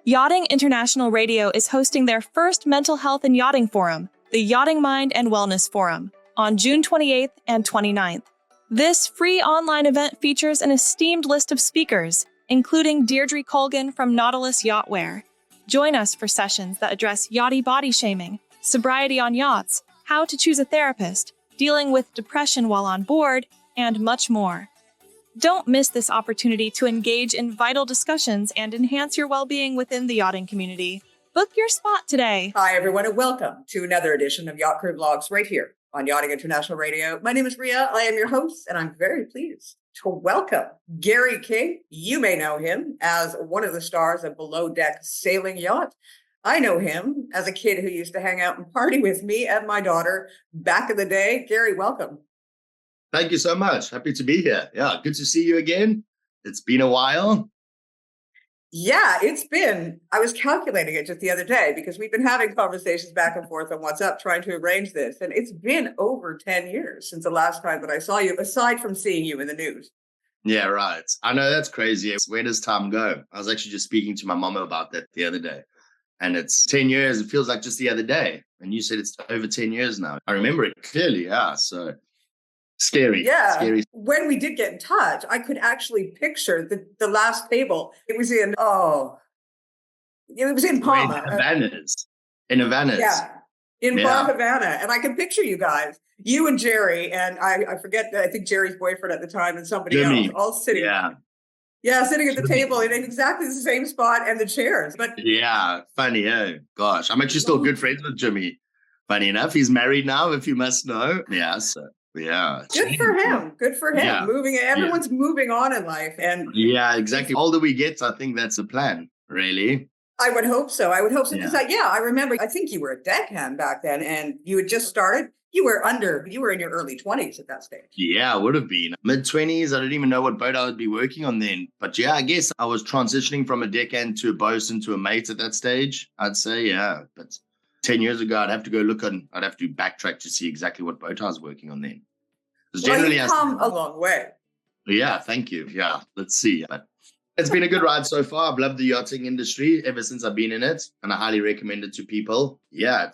Yachting International Radio is hosting their first mental health and yachting forum, the Yachting Mind and Wellness Forum, on June 28th and 29th. This free online event features an esteemed list of speakers, including Deirdre Colgan from Nautilus Yachtwear. Join us for sessions that address yachty body shaming, sobriety on yachts, how to choose a therapist, dealing with depression while on board, and much more. Don't miss this opportunity to engage in vital discussions and enhance your well-being within the yachting community. Book your spot today. Hi, everyone, and welcome to another edition of Yacht Crew Vlogs right here on Yachting International Radio. My name is Rhea. I am your host, and I'm very pleased to welcome Gary King. You may know him as one of the stars of Below Deck Sailing Yacht. I know him as a kid who used to hang out and party with me and my daughter back in the day. Gary, welcome. Thank you so much. Happy to be here. Yeah, good to see you again. It's been a while. Yeah, it's been. I was calculating it just the other day because we've been having conversations back and forth on WhatsApp trying to arrange this. And it's been over 10 years since the last time that I saw you, aside from seeing you in the news. Yeah, right. I know, that's crazy. Where does time go? I was actually just speaking to my mama about that the other day. And it's 10 years. It feels like just the other day. And you said it's over 10 years now. I remember it clearly. Yeah. So scary. Yeah. Scary. When we did get in touch, I could actually picture the last table. It was in Palma. In Havana's. Yeah. Bar Havana. And I can picture you guys, you and Jerry, and I forget, I think Jerry's boyfriend at the time and somebody Jimmy. else, all sitting. Yeah, sitting at the table in exactly the same spot and the chairs. But yeah, funny. Oh, gosh. I'm actually still good friends with Jimmy. Funny enough, he's married now, if you must know. Yeah, so. Yeah. Good for him. Yeah. Everyone's moving on in life. And yeah, exactly. The older we get, I think that's the plan, really. I would hope so. Because I remember, I think you were a deckhand back then and you had just started. You were in your early 20s at that stage. Yeah, I would have been. Mid-20s, I didn't even know what boat I would be working on then. But yeah, I guess I was transitioning from a deckhand to a bosun to a mate at that stage, I'd say, yeah. But 10 years ago, I'd have to backtrack to see exactly what boat I was working on then. Well, you've come a long way. Yeah, thank you. Yeah, let's see. But it's been a good ride so far. I've loved the yachting industry ever since I've been in it, and I highly recommend it to people. Yeah,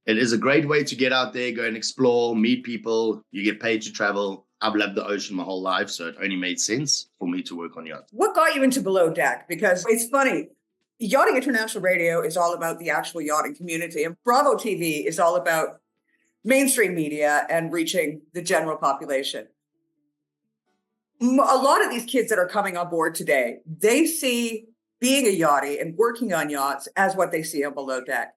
it is a great way to get out there, go and explore, meet people. You get paid to travel. I've loved the ocean my whole life, so it only made sense for me to work on yachts. What got you into Below Deck? Because it's funny. Yachting International Radio is all about the actual yachting community, and Bravo TV is all about mainstream media and reaching the general population. A lot of these kids that are coming on board today, they see being a yachty and working on yachts as what they see on Below Deck.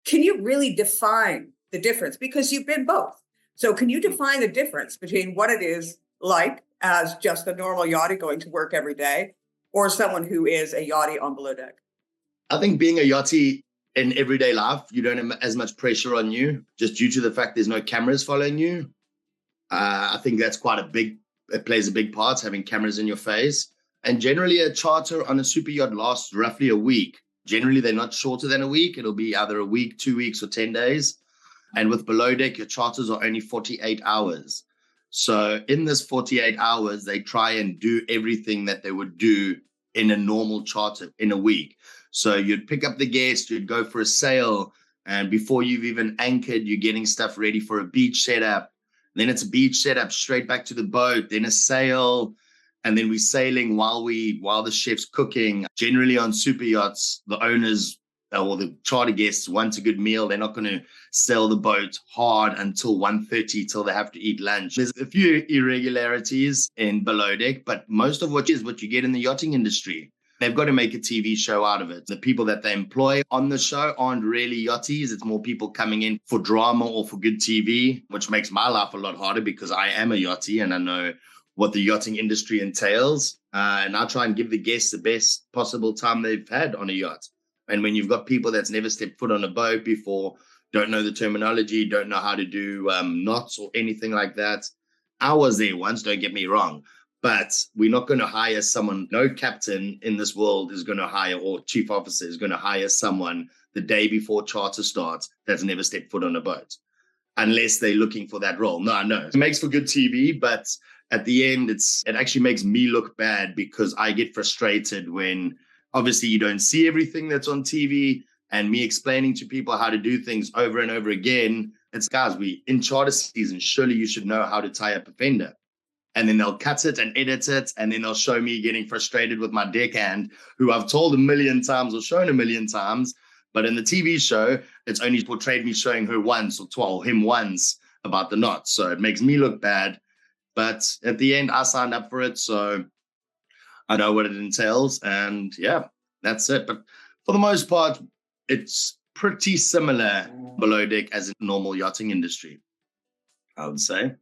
Can you really define the difference? Because you've been both. So can you define the difference between what it is like as just a normal yachty going to work every day or someone who is a yachty on Below Deck? I think being a yachty in everyday life, you don't have as much pressure on you just due to the fact there's no cameras following you. I think that's it plays a big part, having cameras in your face. And generally a charter on a super yacht lasts roughly a week. Generally, they're not shorter than a week. It'll be either a week, 2 weeks, or 10 days. And with Below Deck, your charters are only 48 hours. So in this 48 hours, they try and do everything that they would do in a normal charter in a week. So you'd pick up the guest, you'd go for a sail, and before you've even anchored, you're getting stuff ready for a beach setup. Then it's a beach setup straight back to the boat, then a sail, and then we're sailing while the chef's cooking. Generally on super yachts, the owners or the charter guests want a good meal. They're not going to sail the boat hard until 1:30 till they have to eat lunch. There's a few irregularities in Below Deck, but most of what you get in the yachting industry. They've got to make a TV show out of it. The people that they employ on the show aren't really yachties. It's more people coming in for drama or for good TV, which makes my life a lot harder because I am a yachty and I know what the yachting industry entails. And I try and give the guests the best possible time they've had on a yacht. And when you've got people that's never stepped foot on a boat before, don't know the terminology, don't know how to do knots or anything like that. I was there once, don't get me wrong. But we're not going to hire someone. No captain in this world is going to hire, or chief officer is going to hire someone the day before charter starts that's never stepped foot on a boat, unless they're looking for that role. No, it makes for good TV, but at the end, it actually makes me look bad because I get frustrated when obviously you don't see everything that's on TV, and me explaining to people how to do things over and over again. It's, guys, we in charter season, surely you should know how to tie up a fender. And then they'll cut it and edit it, and then they'll show me getting frustrated with my deckhand, who I've told a million times or shown a million times. But in the TV show, it's only portrayed me showing her once or him once about the knot. So it makes me look bad. But at the end, I signed up for it, so I know what it entails. And yeah, that's it. But for the most part, it's pretty similar below deck as in normal yachting industry, I would say.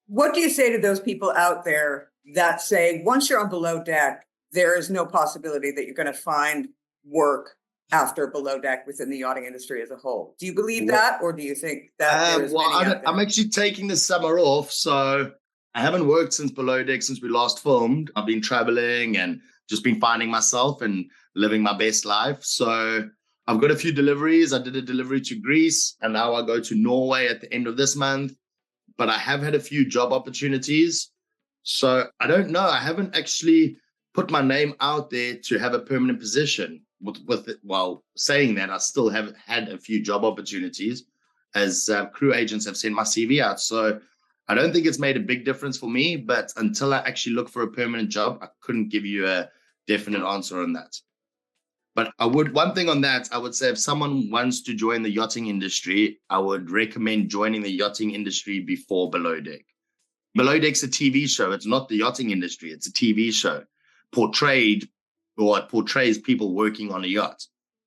What do you say to those people out there that say, once you're on below deck, there is no possibility that you're going to find work after below deck within the yachting industry as a whole? Do you believe that, or do you think that there's many out there? I'm actually taking the summer off, so I haven't worked since below deck, since we last filmed. I've been traveling and just been finding myself and living my best life. So I've got a few deliveries. I did a delivery to Greece, and now I go to Norway at the end of this month. But I have had a few job opportunities. So I don't know. I haven't actually put my name out there to have a permanent position. With it, while saying that, I still have had a few job opportunities as crew agents have sent my CV out. So I don't think it's made a big difference for me. But until I actually look for a permanent job, I couldn't give you a definite answer on that. But one thing on that, I would say if someone wants to join the yachting industry, I would recommend joining the yachting industry before Below Deck. Below Deck's a TV show. It's not the yachting industry. It's a TV show. It portrays people working on a yacht.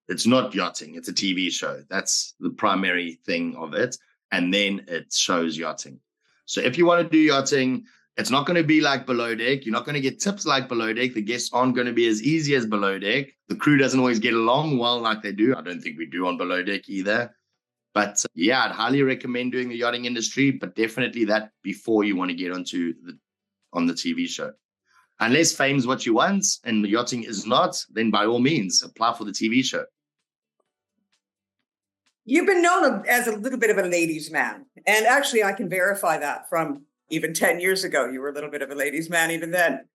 It's not yachting. It's a TV show. That's the primary thing of it. And then it shows yachting. So if you want to do yachting, it's not going to be like Below Deck. You're not going to get tips like Below Deck. The guests aren't going to be as easy as Below Deck. The crew doesn't always get along well like they do. I don't think we do on Below Deck either. But yeah, I'd highly recommend doing the yachting industry, but definitely that before you want to get on the TV show. Unless fame's what you want and the yachting is not, then by all means, apply for the TV show. You've been known as a little bit of a ladies' man. And actually, I can verify that from even 10 years ago. You were a little bit of a ladies' man even then.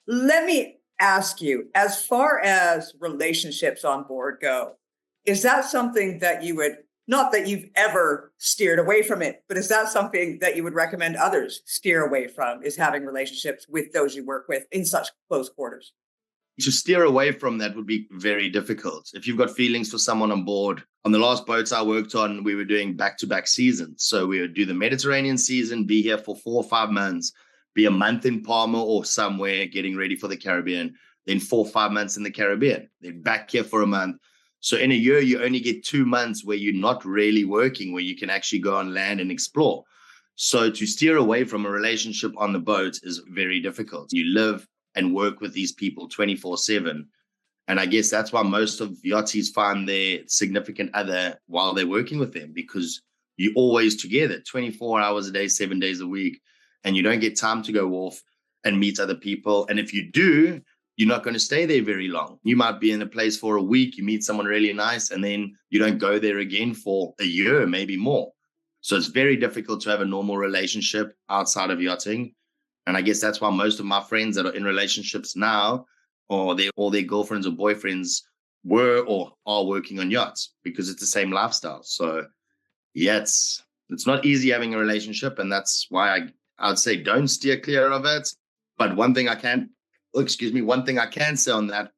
Let me ask you, as far as relationships on board go, is that something that you would, not that you've ever steered away from it, but is that something that you would recommend others steer away from, is having relationships with those you work with in such close quarters? To steer away from that would be very difficult. If you've got feelings for someone on board, on the last boats I worked on, we were doing back-to-back seasons. So we would do the Mediterranean season, be here for 4 or 5 months, be a month in Palma or somewhere getting ready for the Caribbean, then 4 or 5 months in the Caribbean, then back here for a month. So in a year, you only get 2 months where you're not really working, where you can actually go on land and explore. So to steer away from a relationship on the boat is very difficult. You live and work with these people 24/7. And I guess that's why most of yachties find their significant other while they're working with them, because you're always together 24 hours a day, 7 days a week, and you don't get time to go off and meet other people. And if you do, you're not going to stay there very long. You might be in a place for a week, you meet someone really nice, and then you don't go there again for a year, maybe more. So it's very difficult to have a normal relationship outside of yachting. And I guess that's why most of my friends that are in relationships now, or all their girlfriends or boyfriends were or are working on yachts, because it's the same lifestyle. So yeah, it's not easy having a relationship, and that's why I'd say don't steer clear of it. But one thing I can say on that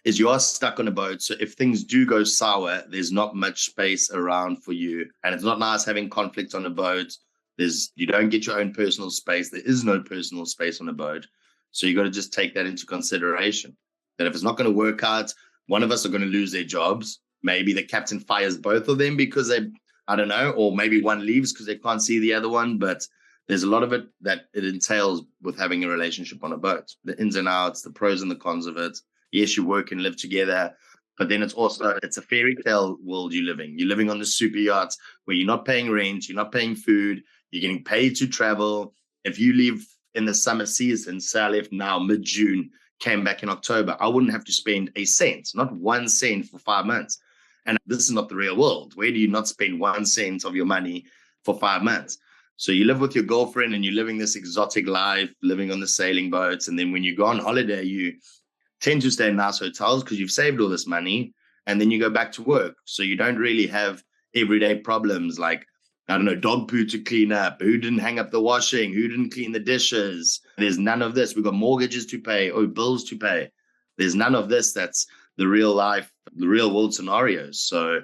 is you are stuck on a boat. So if things do go sour, there's not much space around for you. And it's not nice having conflict on a boat. You don't get your own personal space. There is no personal space on a boat. So you got to just take that into consideration, that if it's not going to work out, one of us are going to lose their jobs. Maybe the captain fires both of them because I don't know, or maybe one leaves because they can't see the other one. But there's a lot of it that it entails with having a relationship on a boat, the ins and outs, the pros and the cons of it. Yes, you work and live together, but then it's a fairy tale world you're living. You're living on the super yacht where you're not paying rent, you're not paying food, you're getting paid to travel. If you leave in the summer season, say I left now mid-June, came back in October, I wouldn't have to spend a cent, not 1 cent for 5 months. And this is not the real world. Where do you not spend 1 cent of your money for 5 months? So you live with your girlfriend and you're living this exotic life, living on the sailing boats. And then when you go on holiday, you tend to stay in nice hotels because you've saved all this money, and then you go back to work. So you don't really have everyday problems like, I don't know, dog poo to clean up, who didn't hang up the washing, who didn't clean the dishes. There's none of this. We've got mortgages to pay or bills to pay. There's none of this. That's the real life, the real world scenarios. So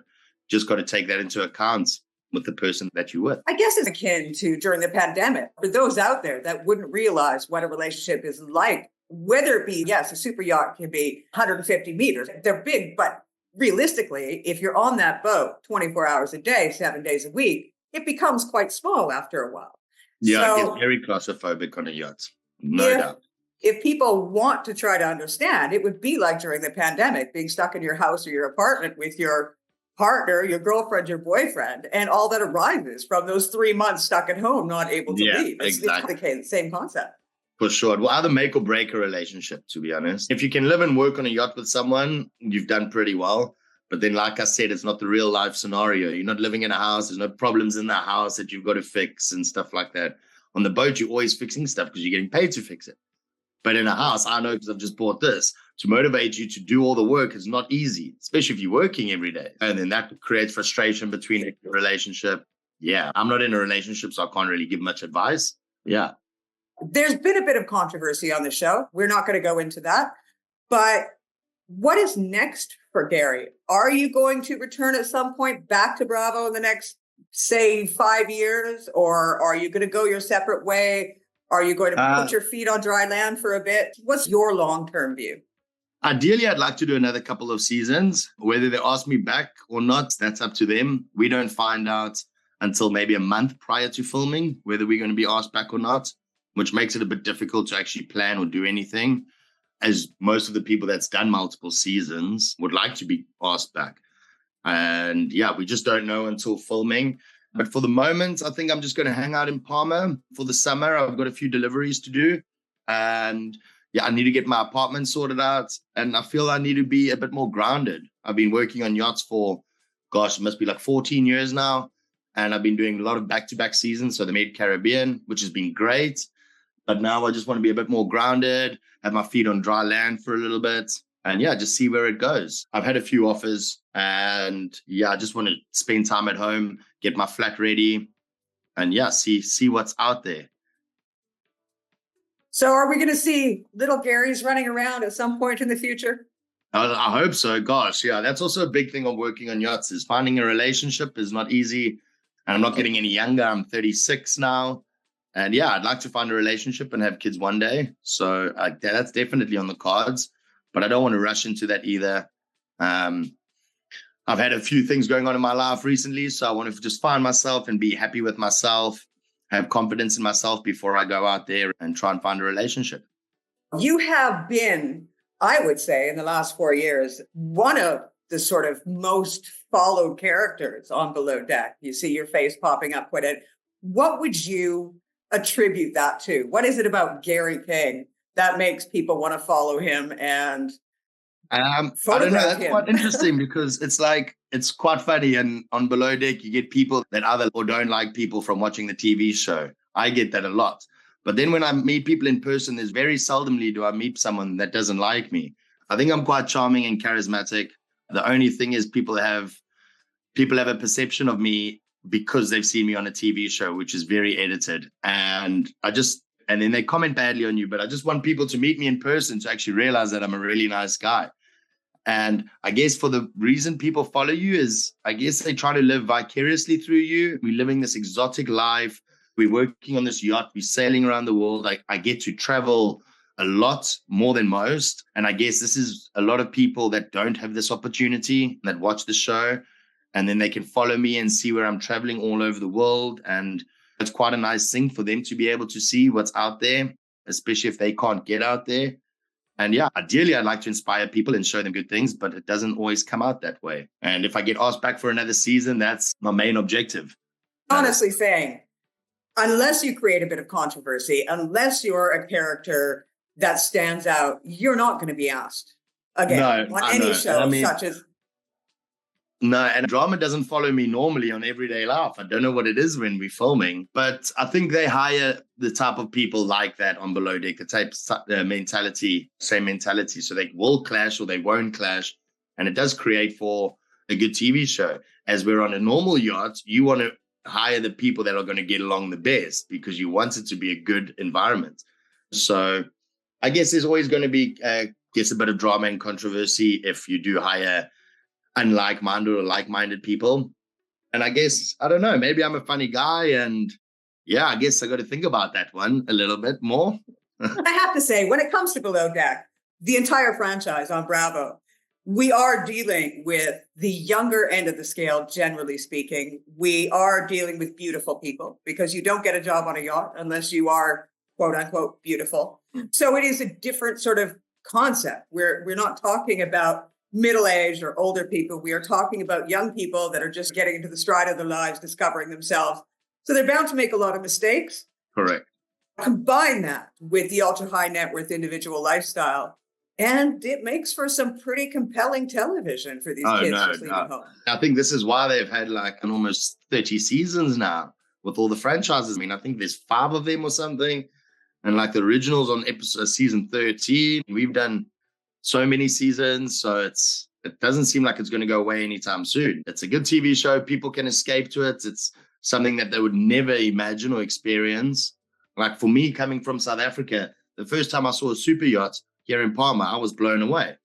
just got to take that into account with the person that you're with. I guess it's akin to during the pandemic, for those out there that wouldn't realize what a relationship is like, whether it be, yes, a super yacht can be 150 meters. They're big, but realistically, if you're on that boat 24 hours a day, 7 days a week, it becomes quite small after a while. Yeah, So it gets very claustrophobic on a yacht. No doubt. If people want to try to understand, it would be like during the pandemic, being stuck in your house or your apartment with your partner, your girlfriend, your boyfriend, and all that arises from those 3 months stuck at home, not able to leave. Exactly. It's the same concept. For sure. Well, either make or break a relationship, to be honest. If you can live and work on a yacht with someone, you've done pretty well. But then, like I said, it's not the real life scenario. You're not living in a house. There's no problems in the house that you've got to fix and stuff like that. On the boat, you're always fixing stuff because you're getting paid to fix it. But in a house, I know because I've just bought this, to motivate you to do all the work is not easy, especially if you're working every day. And then that creates frustration between a relationship. Yeah, I'm not in a relationship, so I can't really give much advice. Yeah. There's been a bit of controversy on the show. We're not going to go into that. But what is next for Gary? Are you going to return at some point back to Bravo in the next, say, 5 years? Or are you going to go your separate way? Are you going to put your feet on dry land for a bit? What's your long-term view? Ideally, I'd like to do another couple of seasons. Whether they ask me back or not, that's up to them. We don't find out until maybe a month prior to filming whether we're going to be asked back or not, which makes it a bit difficult to actually plan or do anything, as most of the people that's done multiple seasons would like to be asked back. And yeah, we just don't know until filming. But for the moment, I think I'm just going to hang out in Palma for the summer. I've got a few deliveries to do. And yeah, I need to get my apartment sorted out. And I feel I need to be a bit more grounded. I've been working on yachts for, it must be like 14 years now. And I've been doing a lot of back-to-back seasons. So the Mid-Caribbean, which has been great. But now I just want to be a bit more grounded, have my feet on dry land for a little bit. And yeah, just see where it goes. I've had a few offers and yeah, I just want to spend time at home, get my flat ready and yeah, see what's out there. So are we going to see little Garys running around at some point in the future? I hope so. Gosh, yeah, that's also a big thing of working on yachts is finding a relationship is not easy. And I'm not getting any younger. I'm 36 now. And yeah, I'd like to find a relationship and have kids one day. So that's definitely on the cards. But I don't want to rush into that either. I've had a few things going on in my life recently, so I want to just find myself and be happy with myself, have confidence in myself before I go out there and try and find a relationship. You have been, I would say, in the last 4 years, one of the sort of most followed characters on Below Deck. You see your face popping up with it. What would you attribute that to? What is it about Gary King that makes people want to follow him and I don't know. That's quite interesting because it's quite funny. And on Below Deck, you get people that either or don't like people from watching the TV show. I get that a lot. But then when I meet people in person, there's very seldomly do I meet someone that doesn't like me. I think I'm quite charming and charismatic. The only thing is people have a perception of me because they've seen me on a TV show, which is very edited. And then they comment badly on you. But I just want people to meet me in person to actually realize that I'm a really nice guy. And I guess for the reason people follow you is, I guess they try to live vicariously through you. We're living this exotic life. We're working on this yacht. We're sailing around the world. I get to travel a lot more than most. And I guess this is a lot of people that don't have this opportunity that watch the show. And then they can follow me and see where I'm traveling all over the world. And it's quite a nice thing for them to be able to see what's out there, especially if they can't get out there. And yeah, ideally, I'd like to inspire people and show them good things, but it doesn't always come out that way. And if I get asked back for another season, that's my main objective. Honestly saying, unless you create a bit of controversy, unless you're a character that stands out, you're not going to be asked again on any show such as... No, and drama doesn't follow me normally on everyday life. I don't know what it is when we're filming, but I think they hire the type of people like that on Below Deck, the type mentality, same mentality. So they will clash or they won't clash. And it does create for a good TV show. As we're on a normal yacht, you want to hire the people that are going to get along the best because you want it to be a good environment. So I guess there's always going to be, a bit of drama and controversy if you do hire unlike-minded or like-minded people. And I guess, I don't know, maybe I'm a funny guy, and yeah, I guess I got to think about that one a little bit more. I have to say, when it comes to Below Deck, the entire franchise on Bravo, we are dealing with the younger end of the scale, generally speaking. We are dealing with beautiful people because you don't get a job on a yacht unless you are, quote unquote, beautiful. So it is a different sort of concept. We're not talking about middle-aged or older people. We are talking about young people that are just getting into the stride of their lives, discovering themselves. So they're bound to make a lot of mistakes. Correct. Combine that with the ultra-high net worth individual lifestyle, and it makes for some pretty compelling television for these kids just leaving home. I think this is why they've had like an almost 30 seasons now with all the franchises. I mean, I think there's 5 of them or something. And like the originals on season 13, we've done so many seasons, so it doesn't seem like it's going to go away anytime soon. It's a good TV show. People can escape to it. It's something that they would never imagine or experience. Like for me, coming from South Africa, the first time I saw a super yacht here in Palma, I was blown away.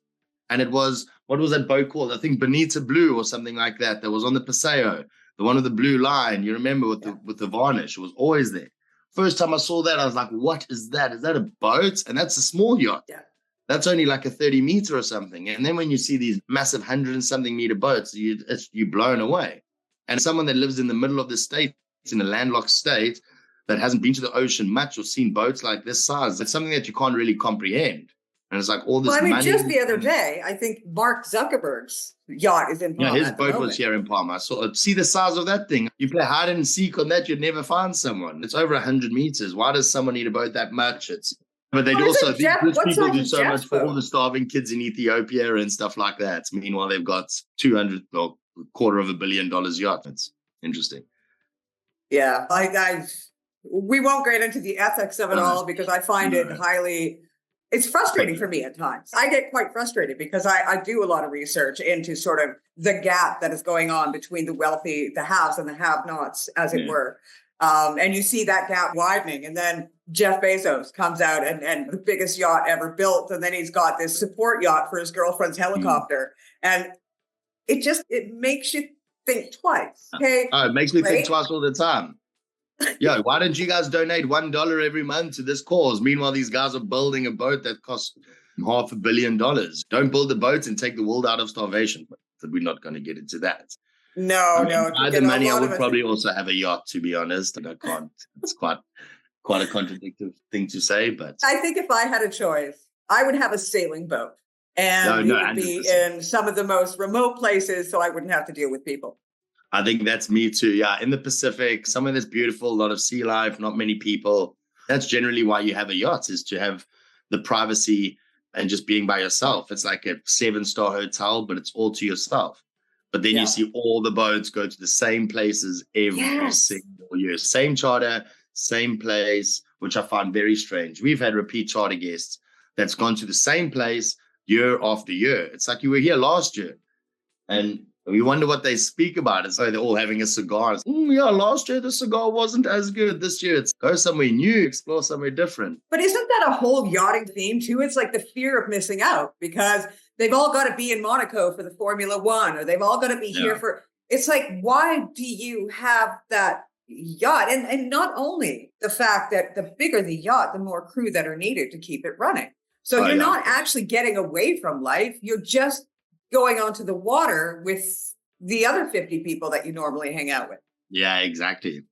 And it was, what was that boat called? I think Bonita Blue or something like that. That was on the Paseo, the one with the blue line. You remember with the varnish? It was always there. First time I saw that, I was like, what is that? Is that a boat? And that's a small yacht. Yeah. That's only like a 30 meter or something. And then when you see these massive 100 and something meter boats, you're blown away. And someone that lives in the middle of the state, in a landlocked state, that hasn't been to the ocean much or seen boats like this size, it's something that you can't really comprehend. And it's like all this money. Just the other day, I think Mark Zuckerberg's yacht is in Palma. Yeah, his boat was here in Palma. I saw, see the size of that thing. You play hide and seek on that, you'd never find someone. It's over 100 meters. Why does someone need a boat that much? But they'd also, these rich people do so much for all the starving kids in Ethiopia and stuff like that. Meanwhile, they've got $200 or $250 million yacht. It's interesting. Yeah, we won't get into the ethics of it all because I find it it's frustrating for me at times. I get quite frustrated because I do a lot of research into sort of the gap that is going on between the wealthy, the haves and the have-nots, as it were. And you see that gap widening. And then Jeff Bezos comes out and the biggest yacht ever built. And then he's got this support yacht for his girlfriend's helicopter. And it makes you think twice. Okay, it makes me think twice all the time. Yo, why don't you guys donate $1 every month to this cause? Meanwhile, these guys are building a boat that costs $500 million. Don't build the boat and take the world out of starvation. But we're not going to get into that. No. By the money, I would probably also have a yacht, to be honest. And I can't. It's quite a contradictory thing to say. But I think if I had a choice, I would have a sailing boat. And it would be in some of the most remote places so I wouldn't have to deal with people. I think that's me too. Yeah, in the Pacific, somewhere that's beautiful, a lot of sea life, not many people. That's generally why you have a yacht, is to have the privacy and just being by yourself. It's like a 7-star hotel, but it's all to yourself. But then you see all the boats go to the same places every single year. Same charter, same place, which I find very strange. We've had repeat charter guests that's gone to the same place year after year. It's like you were here last year. And we wonder what they speak about. It's like they're all having a cigar. Last year the cigar wasn't as good. This year it's go somewhere new, explore somewhere different. But isn't that a whole yachting theme too? It's like the fear of missing out because they've all got to be in Monaco for the Formula One, or they've all got to be here for. It's like, why do you have that yacht? And not only the fact that the bigger the yacht, the more crew that are needed to keep it running. So you're not actually getting away from life. You're just going onto the water with the other 50 people that you normally hang out with. Yeah, exactly.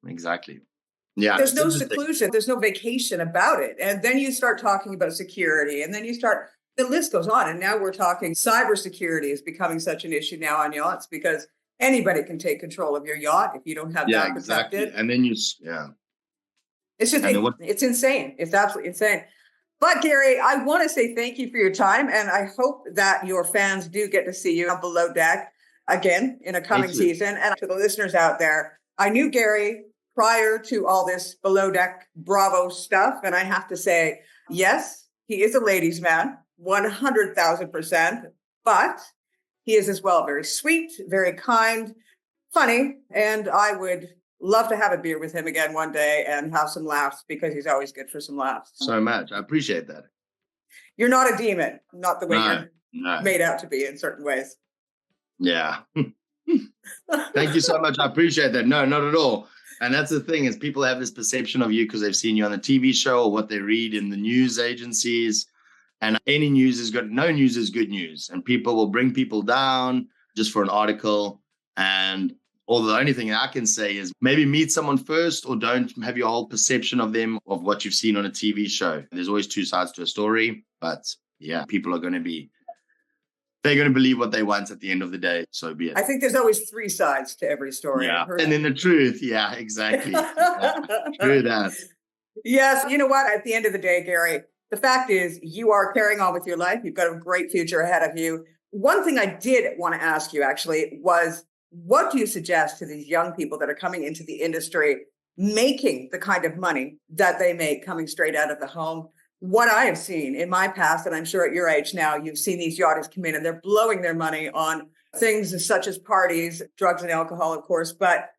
Yeah. There's no seclusion. There's no vacation about it. And then you start talking about security, and then the list goes on. And now we're talking cybersecurity is becoming such an issue now on yachts because anybody can take control of your yacht if you don't have that protected. And then it's just, it's insane. It's absolutely insane. But Gary, I want to say thank you for your time, and I hope that your fans do get to see you on Below Deck. again in a coming season. And to the listeners out there, I knew Gary prior to all this Below Deck Bravo stuff. And I have to say, yes, he is a ladies' man, 100,000%. But he is as well very sweet, very kind, funny. And I would love to have a beer with him again one day and have some laughs, because he's always good for some laughs. So much. I appreciate that. You're not a demon, not the way you're made out to be in certain ways. Yeah. Thank you so much. I appreciate that. No, not at all. And that's the thing, is people have this perception of you because they've seen you on the TV show or what they read in the news agencies. And any news is good. No news is good news. And people will bring people down just for an article. And although the only thing I can say is maybe meet someone first, or don't have your whole perception of them of what you've seen on a TV show. There's always two sides to a story. But yeah, people are going to be, they're going to believe what they want at the end of the day. So be it. I think there's always three sides to every story. Yeah. And then the truth. Yeah, exactly. True that. Yes. You know what? At the end of the day, Gary, the fact is you are carrying on with your life. You've got a great future ahead of you. One thing I did want to ask you actually was, what do you suggest to these young people that are coming into the industry, making the kind of money that they make coming straight out of the home? What I have seen in my past, and I'm sure at your age now, you've seen these yachties come in and they're blowing their money on things such as parties, drugs and alcohol, of course, but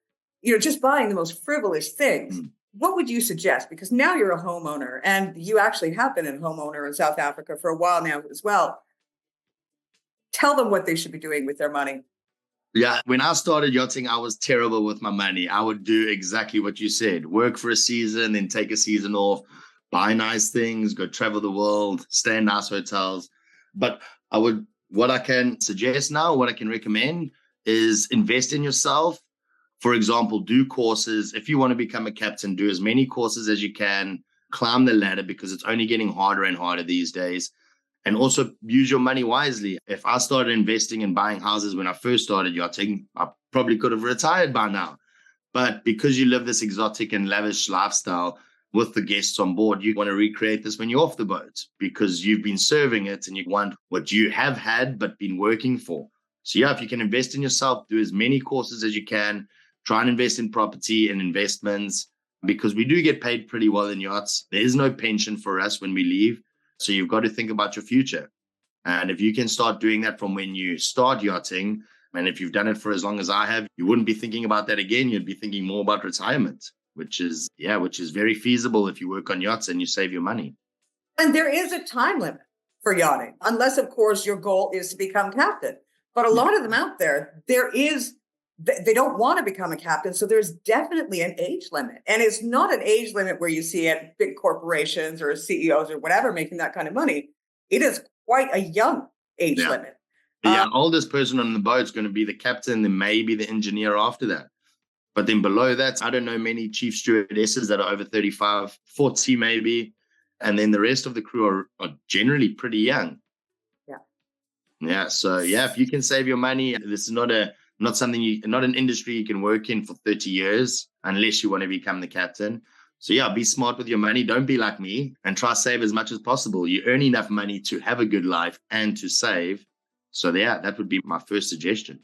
just buying the most frivolous things. What would you suggest? Because now you're a homeowner, and you actually have been a homeowner in South Africa for a while now as well. Tell them what they should be doing with their money. Yeah, when I started yachting, I was terrible with my money. I would do exactly what you said: work for a season, then take a season off, buy nice things, go travel the world, stay in nice hotels. But what I can suggest now, what I can recommend is invest in yourself. For example, do courses. If you want to become a captain, do as many courses as you can, climb the ladder, because it's only getting harder and harder these days. And also use your money wisely. If I started investing and buying houses when I first started yachting, I probably could have retired by now. But because you live this exotic and lavish lifestyle with the guests on board, you want to recreate this when you're off the boat, because you've been serving it and you want what you have had but been working for. So yeah, if you can invest in yourself, do as many courses as you can, try and invest in property and investments, because we do get paid pretty well in yachts. There is no pension for us when we leave. So you've got to think about your future. And if you can start doing that from when you start yachting, and if you've done it for as long as I have, you wouldn't be thinking about that again. You'd be thinking more about retirement, which is very feasible if you work on yachts and you save your money. And there is a time limit for yachting, unless, of course, your goal is to become captain. But a lot of them out there, they don't want to become a captain. So there's definitely an age limit. And it's not an age limit where you see at big corporations or CEOs or whatever making that kind of money. It is quite a young age limit. Yeah, oldest person on the boat is going to be the captain, then maybe the engineer after that. But then below that, I don't know many chief stewardesses that are over 35, 40 maybe. And then the rest of the crew are generally pretty young. Yeah. Yeah. So yeah, if you can save your money, this is not an industry you can work in for 30 years unless you want to become the captain. So yeah, be smart with your money. Don't be like me and try to save as much as possible. You earn enough money to have a good life and to save. So yeah, that would be my first suggestion.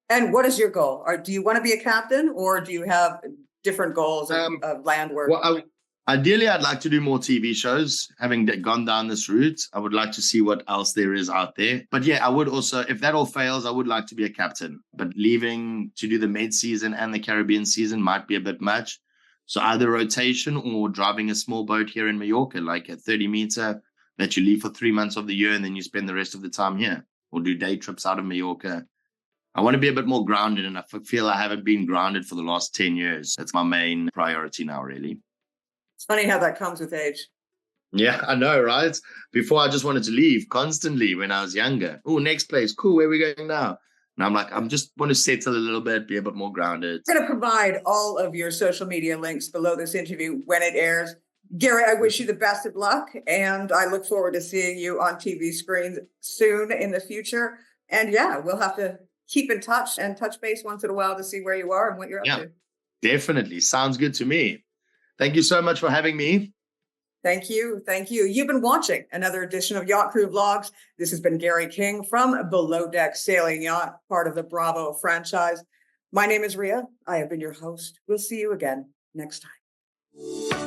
And what is your goal? Or do you want to be a captain, or do you have different goals of land work? Well, ideally, I'd like to do more TV shows. Having gone down this route, I would like to see what else there is out there. But yeah, I would also, if that all fails, I would like to be a captain. But leaving to do the Med season and the Caribbean season might be a bit much. So either rotation or driving a small boat here in Mallorca, like a 30-meter that you leave for 3 months of the year and then you spend the rest of the time here, or do day trips out of Mallorca. I want to be a bit more grounded, and I feel I haven't been grounded for the last 10 years. That's my main priority now, really. It's funny how that comes with age. Yeah, I know, right? Before I just wanted to leave constantly when I was younger. Oh, next place. Cool. Where are we going now? And I'm like, just want to settle a little bit, be a bit more grounded. I'm going to provide all of your social media links below this interview when it airs. Gary, I wish you the best of luck, and I look forward to seeing you on TV screens soon in the future. And yeah, we'll have to keep in touch and touch base once in a while to see where you are and what you're up to. Definitely. Sounds good to me. Thank you so much for having me. Thank you. Thank you. You've been watching another edition of Yacht Crew Vlogs. This has been Gary King from Below Deck Sailing Yacht, part of the Bravo franchise. My name is Rhea. I have been your host. We'll see you again next time.